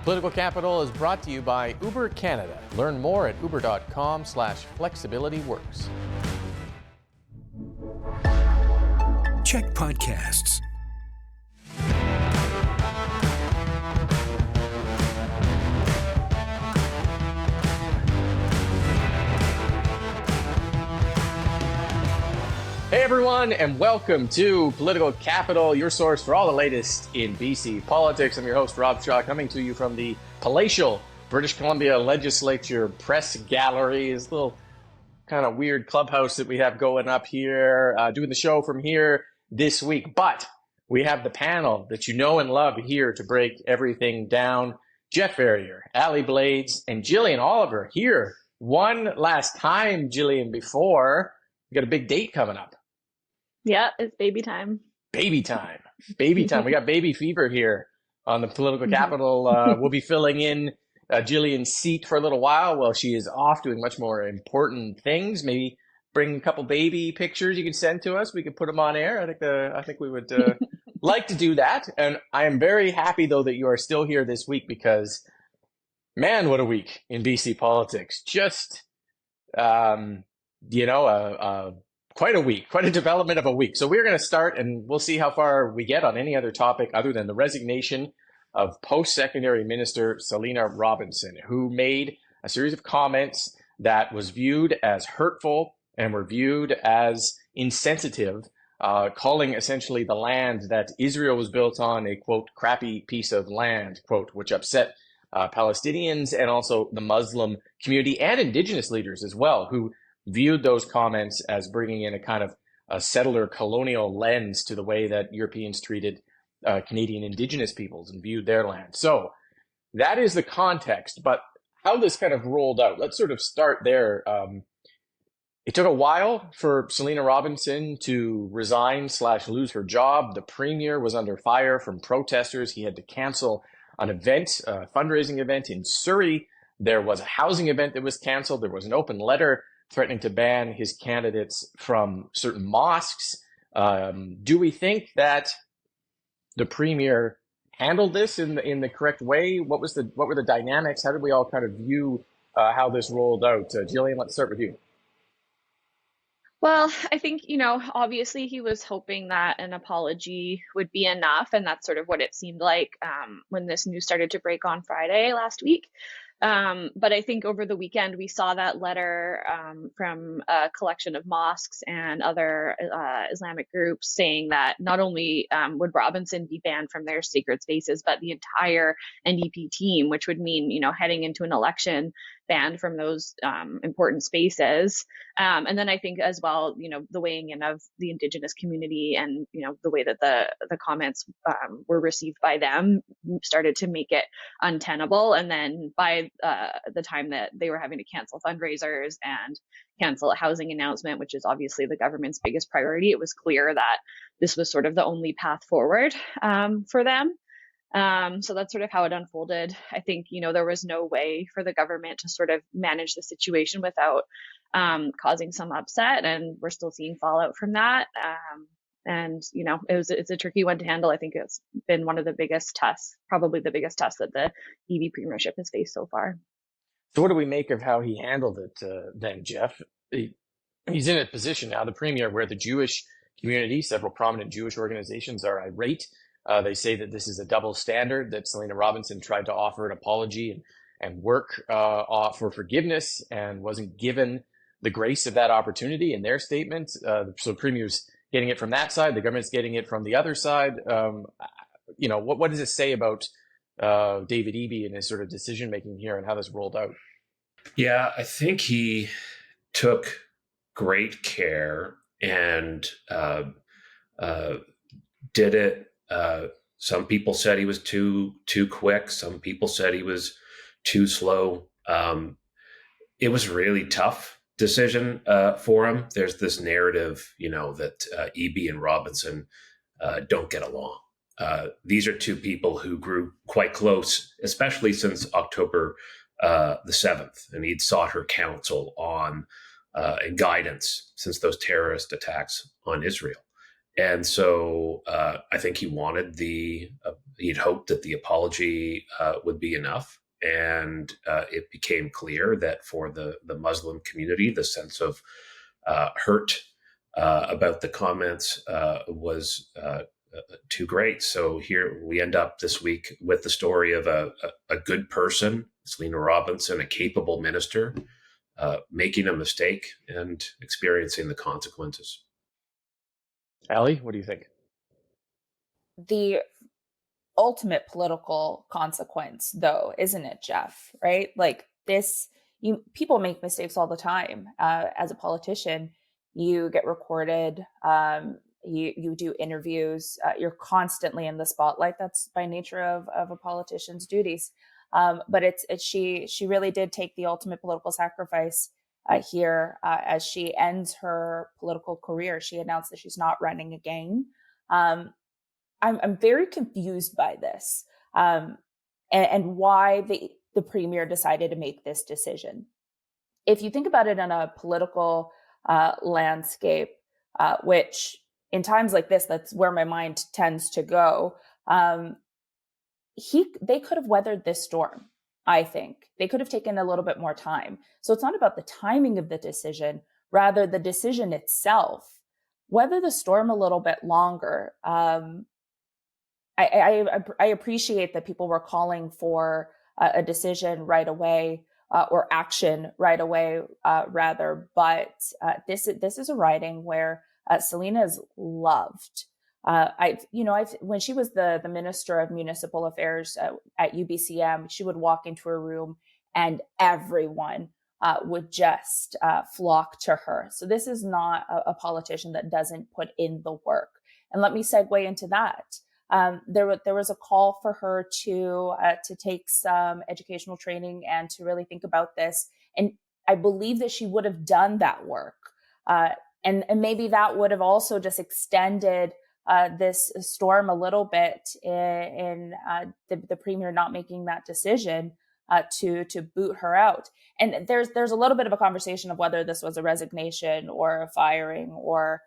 Political Capital is brought to you by Uber Canada. Learn more at uber.com/flexibilityworks. CHEK Podcasts. Hey everyone, and welcome to Political Capital, your source for all the latest in BC politics. I'm your host, Rob Shaw, coming to you from the palatial British Columbia Legislature Press Gallery. This little kind of weird clubhouse that we have going up here, doing the show from here this week. But we have the panel that you know and love here to break everything down. Ferrier, Allie Blades, and Jillian Oliver here one last time, Jillian, before we got a big date coming up. Yeah, it's baby time. Baby time. Baby time. We got baby fever here on the Political Capital. We'll be filling in Jillian's seat for a little while she is off doing much more important things. Maybe bring a couple baby pictures you can send to us. We could put them on air. I think we would like to do that. And I am very happy, though, that you are still here this week because, man, what a week in BC politics. Just, quite a week, quite a development of a week. So we're going to start and we'll see how far we get on any other topic other than the resignation of Post-Secondary Minister Selina Robinson, who made a series of comments that was viewed as hurtful and were viewed as insensitive, calling essentially the land that Israel was built on a, quote, crappy piece of land, quote, which upset Palestinians and also the Muslim community and Indigenous leaders as well, who viewed those comments as bringing in a kind of a settler colonial lens to the way that Europeans treated Canadian Indigenous peoples and viewed their land. So that is the context, but how this kind of rolled out, let's sort of start there. It took a while for Selina Robinson to resign/lose her job. The Premier was under fire from protesters. He had to cancel an event, a fundraising event in Surrey. There was a housing event that was canceled. There was an open letter threatening to ban his candidates from certain mosques. Do we think that the Premier handled this in the correct way? What were the dynamics? How did we all kind of view how this rolled out? Jillian, let's start with you. Well, I think, obviously he was hoping that an apology would be enough. And that's sort of what it seemed like when this news started to break on Friday last week. But I think over the weekend, we saw that letter from a collection of mosques and other Islamic groups saying that not only would Robinson be banned from their sacred spaces, but the entire NDP team, which would mean, heading into an election banned from those important spaces. And then I think as well, the weighing in of the Indigenous community and, the way that the comments were received by them started to make it untenable. And then by the time that they were having to cancel fundraisers and cancel a housing announcement, which is obviously the government's biggest priority, it was clear that this was sort of the only path forward for them. So that's sort of how it unfolded. I think, there was no way for the government to sort of manage the situation without causing some upset. And we're still seeing fallout from that. And, it's a tricky one to handle. I think it's been one of the biggest tests, probably the biggest test that the Eby premiership has faced so far. So what do we make of how he handled it then, Jeff? He's in a position now, the Premier, where the Jewish community, several prominent Jewish organizations are irate. They say that this is a double standard, that Selina Robinson tried to offer an apology and work for forgiveness and wasn't given the grace of that opportunity in their statement. So Premier's getting it from that side, the government's getting it from the other side. What does it say about David Eby and his sort of decision-making here and how this rolled out? Yeah, I think he took great care and did it. Some people said he was too quick. Some people said he was too slow. It was really tough decision for him. There's this narrative, that Eby and Robinson don't get along. These are two people who grew quite close, especially since October the 7th, and he'd sought her counsel on and guidance since those terrorist attacks on Israel. And so I think he wanted he'd hoped that the apology would be enough. And it became clear that for the Muslim community, the sense of hurt about the comments was too great. So here we end up this week with the story of a good person, Selina Robinson, a capable minister, making a mistake and experiencing the consequences. Allie, what do you think? The ultimate political consequence, though, isn't it, Jeff? Right? Like this, people make mistakes all the time. As a politician, you get recorded. You do interviews. You're constantly in the spotlight. That's by nature of a politician's duties. But she really did take the ultimate political sacrifice here as she ends her political career. She announced that she's not running again. I'm very confused by this and why the premier decided to make this decision. If you think about it in a political landscape, which in times like this, that's where my mind tends to go. They could have weathered this storm. I think they could have taken a little bit more time. So it's not about the timing of the decision, rather the decision itself. Weather the storm a little bit longer. I appreciate that people were calling for a decision right away or action right away, rather. But this is a riding where Selina is loved. When she was the Minister of Municipal Affairs at UBCM, she would walk into a room and everyone would just flock to her. So this is not a politician that doesn't put in the work. And let me segue into that. There was a call for her to take some educational training and to really think about this. And I believe that she would have done that work. And maybe that would have also just extended this storm a little bit in the premier not making that decision to boot her out. And there's a little bit of a conversation of whether this was a resignation or a firing or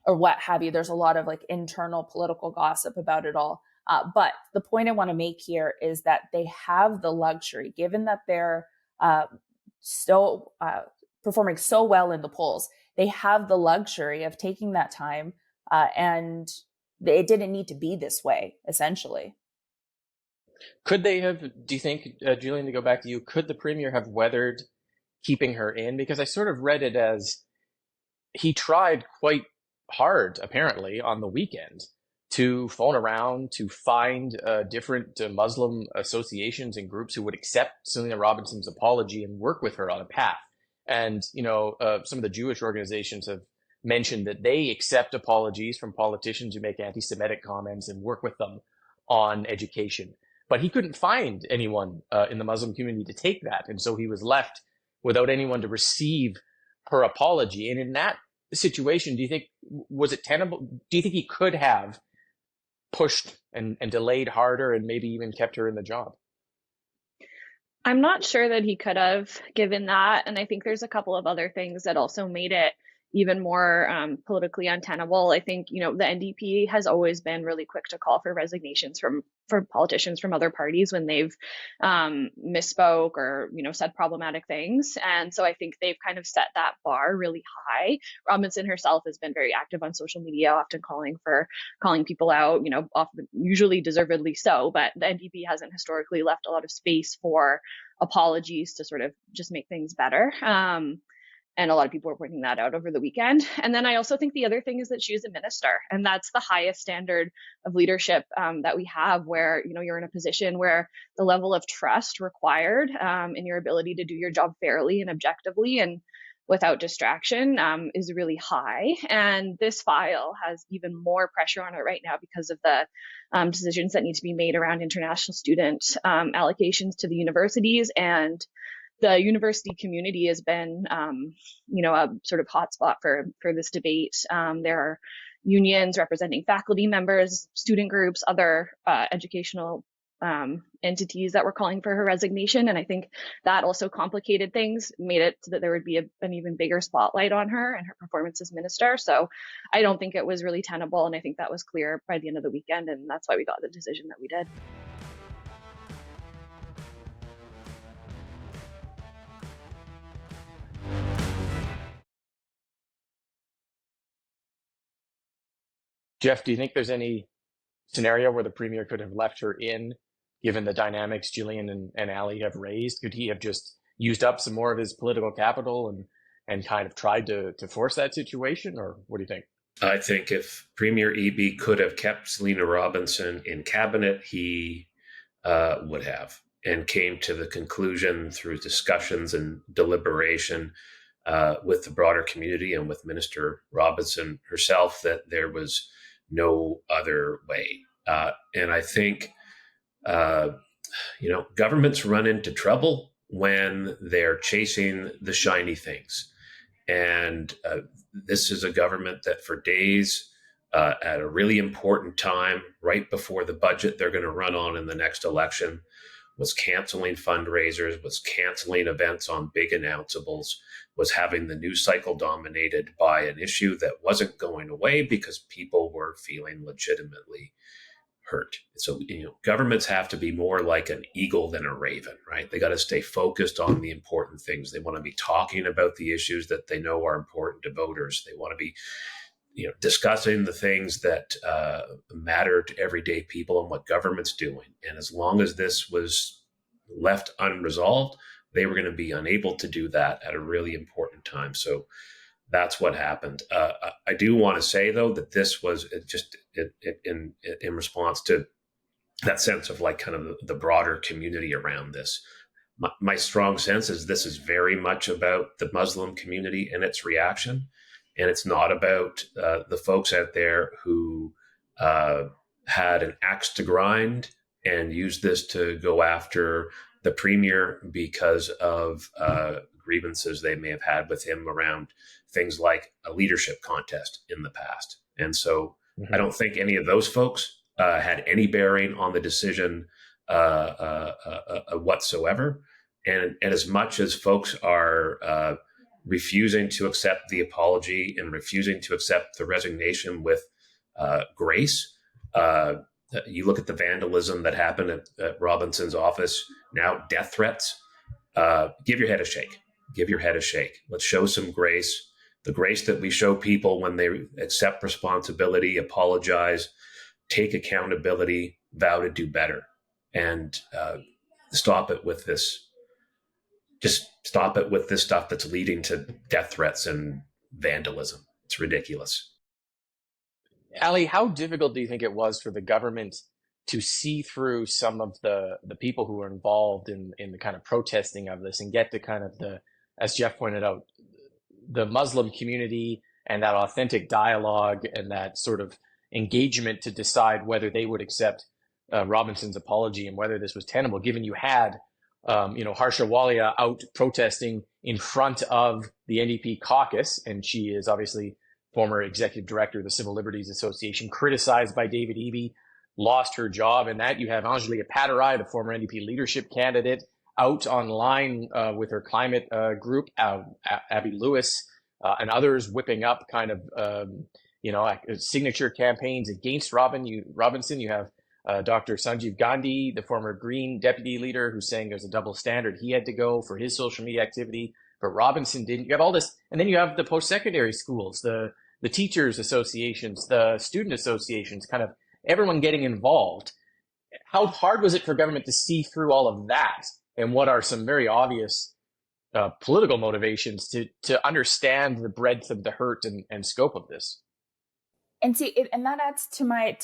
what have you. There's a lot of like internal political gossip about it all. But the point I want to make here is that they have the luxury, given that they're still performing so well in the polls, they have the luxury of taking that time and it didn't need to be this way, essentially. Could they have, do you think, Jillian, to go back to you, could the premier have weathered keeping her in? Because I sort of read it as he tried quite hard, apparently, on the weekend to phone around to find different Muslim associations and groups who would accept Selina Robinson's apology and work with her on a path. And, some of the Jewish organizations have mentioned that they accept apologies from politicians who make anti-Semitic comments and work with them on education. But he couldn't find anyone in the Muslim community to take that. And so he was left without anyone to receive her apology. And in that situation, do you think, was it tenable? Do you think he could have pushed and delayed harder and maybe even kept her in the job? I'm not sure that he could have, given that. And I think there's a couple of other things that also made it even more politically untenable. I think, the NDP has always been really quick to call for resignations from politicians from other parties when they've misspoke or, said problematic things. And so I think they've kind of set that bar really high. Robinson herself has been very active on social media, often calling people out, often usually deservedly so, but the NDP hasn't historically left a lot of space for apologies to sort of just make things better. And a lot of people were pointing that out over the weekend. And then I also think the other thing is that she is a minister, and that's the highest standard of leadership that we have, where, you're in a position where the level of trust required in your ability to do your job fairly and objectively and without distraction is really high. And this file has even more pressure on it right now because of the decisions that need to be made around international student allocations to the universities. And the university community has been, a sort of hotspot for this debate. There are unions representing faculty members, student groups, other educational entities that were calling for her resignation. And I think that also complicated things, made it so that there would be an even bigger spotlight on her and her performance as minister. So I don't think it was really tenable. And I think that was clear by the end of the weekend. And that's why we got the decision that we did. Jeff, do you think there's any scenario where the premier could have left her in, given the dynamics Jillian and Allie have raised? Could he have just used up some more of his political capital and kind of tried to force that situation? Or what do you think? I think if Premier Eby could have kept Selina Robinson in cabinet, he would have, and came to the conclusion through discussions and deliberation with the broader community and with Minister Robinson herself that there was no other way. And I think, governments run into trouble when they're chasing the shiny things. And this is a government that for days, at a really important time, right before the budget they're going to run on in the next election, was canceling fundraisers, was canceling events on big announceables, was having the news cycle dominated by an issue that wasn't going away because people were feeling legitimately hurt. So, governments have to be more like an eagle than a raven, right? They got to stay focused on the important things. They want to be talking about the issues that they know are important to voters. They want to be, discussing the things that matter to everyday people and what government's doing. And as long as this was left unresolved, they were going to be unable to do that at a really important time. So that's what happened. I do want to say, though, that this was just in response to that sense of like kind of the broader community around this. My strong sense is this is very much about the Muslim community and its reaction. And it's not about the folks out there who had an axe to grind and used this to go after the premier because of grievances they may have had with him around things like a leadership contest in the past. And so I don't think any of those folks had any bearing on the decision whatsoever. And as much as folks are refusing to accept the apology and refusing to accept the resignation with grace, you look at the vandalism that happened at Robinson's office, now death threats, give your head a shake. Give your head a shake. Let's show some grace. The grace that we show people when they accept responsibility, apologize, take accountability, vow to do better, and stop it with this. Just stop it with this stuff that's leading to death threats and vandalism. It's ridiculous. Allie, how difficult do you think it was for the government to see through some of the people who were involved in the kind of protesting of this and get to kind of as Jeff pointed out, the Muslim community and that authentic dialogue and that sort of engagement to decide whether they would accept Robinson's apology and whether this was tenable, given you had Harsha Walia out protesting in front of the NDP caucus, and she is obviously former executive director of the Civil Liberties Association, criticized by David Eby, lost her job. And that you have Anjali Appadurai, the former NDP leadership candidate, out online with her climate group, Abby Lewis, and others whipping up kind of, signature campaigns against Robinson. You have Dr. Sanjeev Gandhi, the former Green deputy leader, who's saying there's a double standard. He had to go for his social media activity, but Robinson didn't. You have all this. And then you have the post-secondary schools, the teachers associations, the student associations, kind of everyone getting involved. How hard was it for government to see through all of that? And what are some very obvious political motivations to understand the breadth of the hurt and scope of this? And see, and that adds to my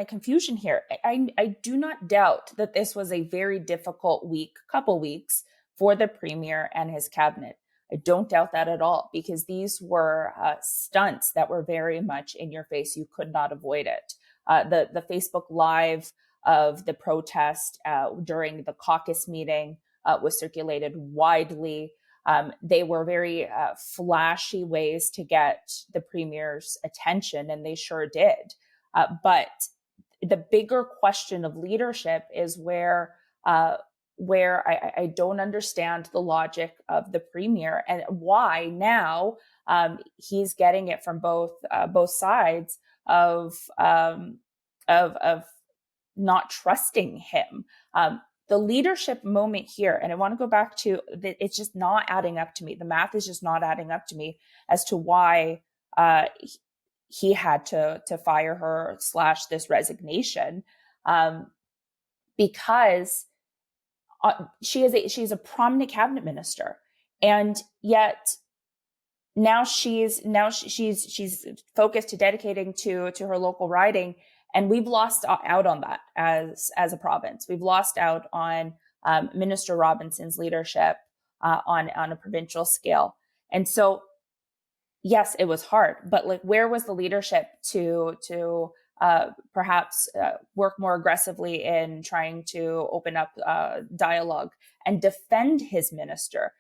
confusion here. I do not doubt that this was a very difficult couple weeks for the premier and his cabinet. I don't doubt that at all, because these were stunts that were very much in your face. You could not avoid it. The Facebook Live of the protest during the caucus meeting was circulated widely. They were very flashy ways to get the premier's attention, and they sure did. But the bigger question of leadership is where I don't understand the logic of the premier and why now he's getting it from both sides of not trusting him. The leadership moment here, and I want to go back to that, it's just not adding up to me. The math is just not adding up to me as to why he had to fire her / this resignation, because she's a prominent cabinet minister, and yet now she's focused to dedicating to her local riding. And we've lost out on that as a province. We've lost out on Minister Robinson's leadership on a provincial scale. And so, yes, it was hard, but like, where was the leadership to perhaps work more aggressively in trying to open up dialogue and defend his minister?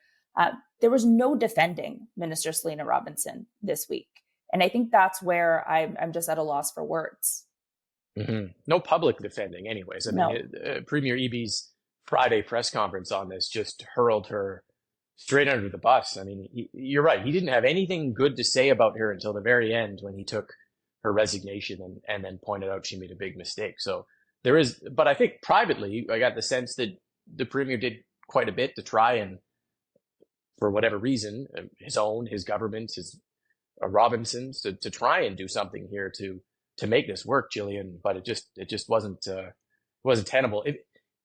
There was no defending Minister Selina Robinson this week. And I think that's where I'm just at a loss for words. Mm-hmm. No public defending anyways. I mean, Premier Eby's Friday press conference on this just hurled her straight under the bus. I mean, you're right. He didn't have anything good to say about her until the very end when he took her resignation and then pointed out she made a big mistake. So there is, but I think privately, I got the sense that the Premier did quite a bit to try and, for whatever reason, his government, his Robinson's, to try and do something here to make this work, Jillian, but it just wasn't tenable.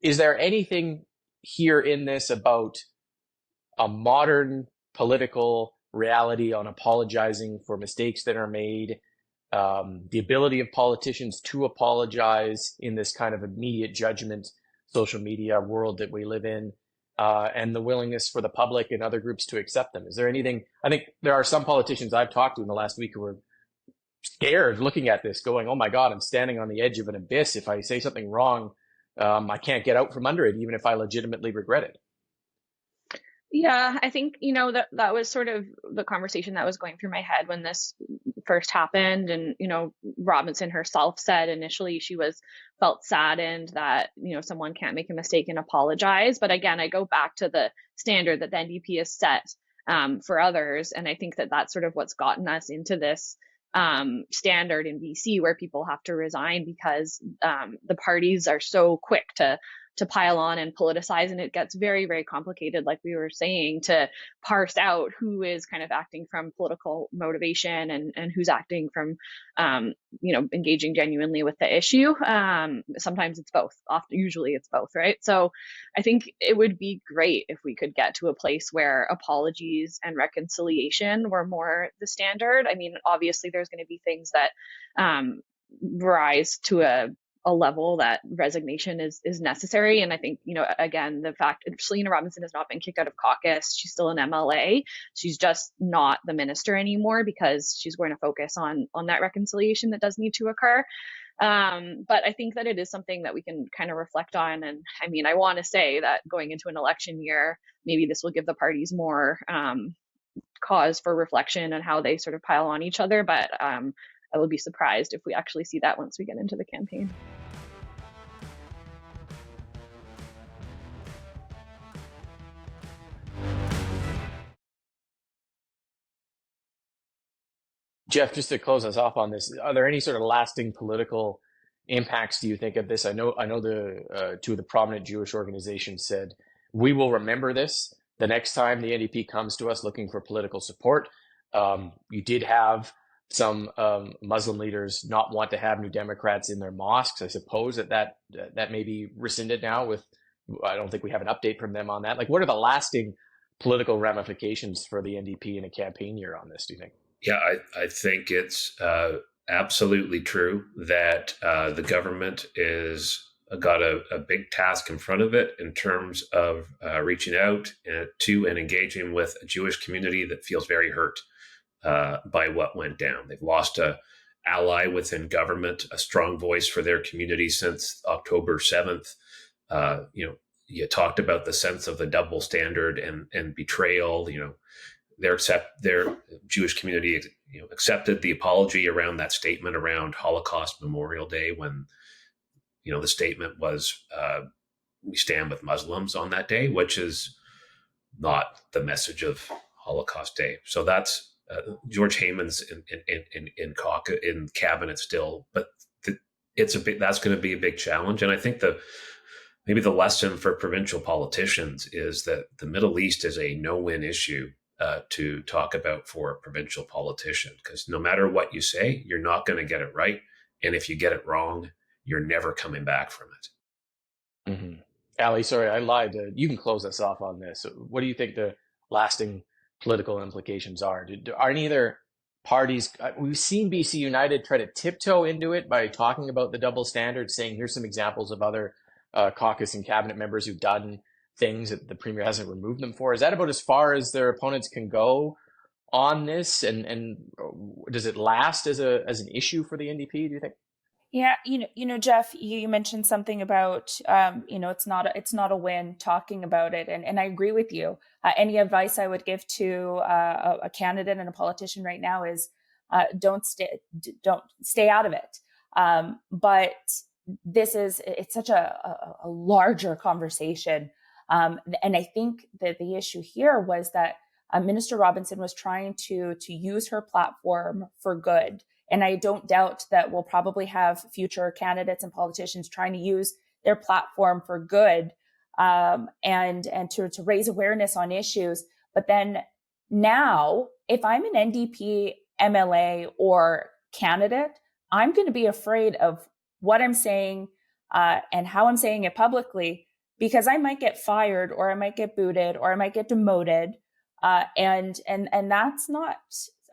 Is there anything here in this about a modern political reality on apologizing for mistakes that are made, the ability of politicians to apologize in this kind of immediate judgment, social media world that we live in, and the willingness for the public and other groups to accept them? Is there anything? I think there are some politicians I've talked to in the last week who are scared looking at this, going, oh my God, I'm standing on the edge of an abyss. If I say something wrong, I can't get out from under it, even if I legitimately regret it. Yeah, I think, that was sort of the conversation that was going through my head when this first happened. And, Robinson herself said initially she felt saddened that, someone can't make a mistake and apologize. But again, I go back to the standard that the NDP has set for others. And I think that that's sort of what's gotten us into this standard in BC where people have to resign because the parties are so quick to pile on and politicize, and it gets very, very complicated, like we were saying, to parse out who is kind of acting from political motivation and who's acting from engaging genuinely with the issue. Sometimes it's both. Usually it's both, right? So I think it would be great if we could get to a place where apologies and reconciliation were more the standard. I mean, obviously there's going to be things that rise to a level that resignation is necessary. And I think, again, the fact Selina Robinson has not been kicked out of caucus. She's still an MLA. She's just not the minister anymore because she's going to focus on that reconciliation that does need to occur. But I think that it is something that we can kind of reflect on. And I mean, I want to say that going into an election year, maybe this will give the parties more cause for reflection on how they sort of pile on each other. But I will be surprised if we actually see that once we get into the campaign. Jeff, just to close us off on this, are there any sort of lasting political impacts, do you think, of this? I know the two of the prominent Jewish organizations said, we will remember this the next time the NDP comes to us looking for political support. You did have some Muslim leaders not want to have New Democrats in their mosques. I suppose that may be rescinded now with, I don't think we have an update from them on that. Like, what are the lasting political ramifications for the NDP in a campaign year on this, do you think? Yeah, I think it's absolutely true that the government is got a big task in front of it in terms of reaching out to and engaging with a Jewish community that feels very hurt by what went down. They've lost a ally within government, a strong voice for their community since October 7th. You talked about the sense of the double standard and betrayal. Their Jewish community accepted the apology around that statement around Holocaust Memorial Day when the statement was, we stand with Muslims on that day, which is not the message of Holocaust Day. So that's George Hayman's in cabinet still, but that's going to be a big challenge. And I think maybe the lesson for provincial politicians is that the Middle East is a no-win issue to talk about for a provincial politician, because no matter what you say, you're not going to get it right. And if you get it wrong, you're never coming back from it. Mm-hmm. Allie, sorry, I lied. You can close us off on this. What do you think the lasting political implications are? Are neither parties, we've seen BC United try to tiptoe into it by talking about the double standard, saying here's some examples of other caucus and cabinet members who've done things that the premier hasn't removed them for. Is that about as far as their opponents can go on this? And does it last as an issue for the NDP, do you think? Yeah, Jeff, you mentioned something about, it's not a win talking about it. And I agree with you. Any advice I would give to a candidate and a politician right now is don't stay out of it. But it's such a larger conversation. And I think that the issue here was that Minister Robinson was trying to use her platform for good. And I don't doubt that we'll probably have future candidates and politicians trying to use their platform for good and to raise awareness on issues. But then now, if I'm an NDP MLA or candidate, I'm going to be afraid of what I'm saying and how I'm saying it publicly, because I might get fired or I might get booted or I might get demoted. And that's not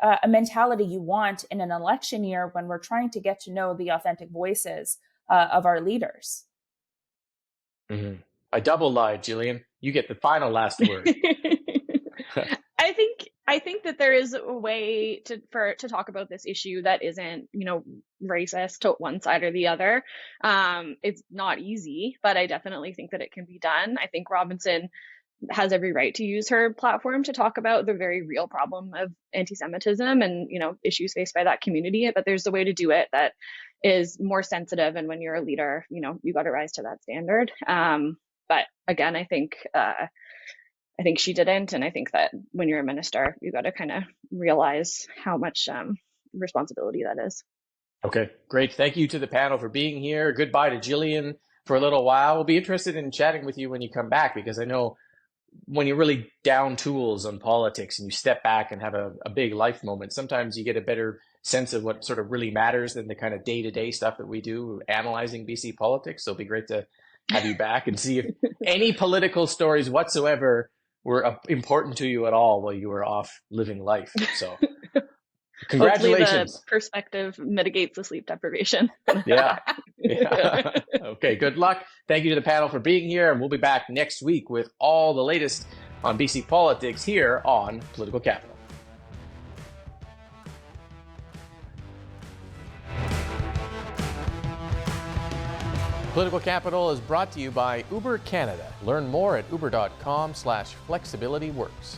a mentality you want in an election year when we're trying to get to know the authentic voices of our leaders. Mm-hmm. I double lied, Jillian. You get the final last word. I think that there is a way to talk about this issue that isn't, racist to one side or the other. It's not easy, but I definitely think that it can be done. I think Robinson has every right to use her platform to talk about the very real problem of anti-Semitism and, issues faced by that community. But there's a way to do it that is more sensitive. And when you're a leader, you got to rise to that standard. But again, I think she didn't. And I think that when you're a minister, you got to kind of realize how much responsibility that is. Okay, great. Thank you to the panel for being here. Goodbye to Jillian for a little while. We'll be interested in chatting with you when you come back, because I know when you're really down tools on politics and you step back and have a big life moment, sometimes you get a better sense of what sort of really matters than the kind of day-to-day stuff that we do analyzing BC politics. So it'll be great to have you back and see if any political stories whatsoever were important to you at all while you were off living life. So congratulations. Hopefully the perspective mitigates the sleep deprivation. Yeah. Okay, good luck. Thank you to the panel for being here, and we'll be back next week with all the latest on BC politics here on Political Capital. Political Capital is brought to you by Uber Canada. Learn more at uber.com/flexibilityworks.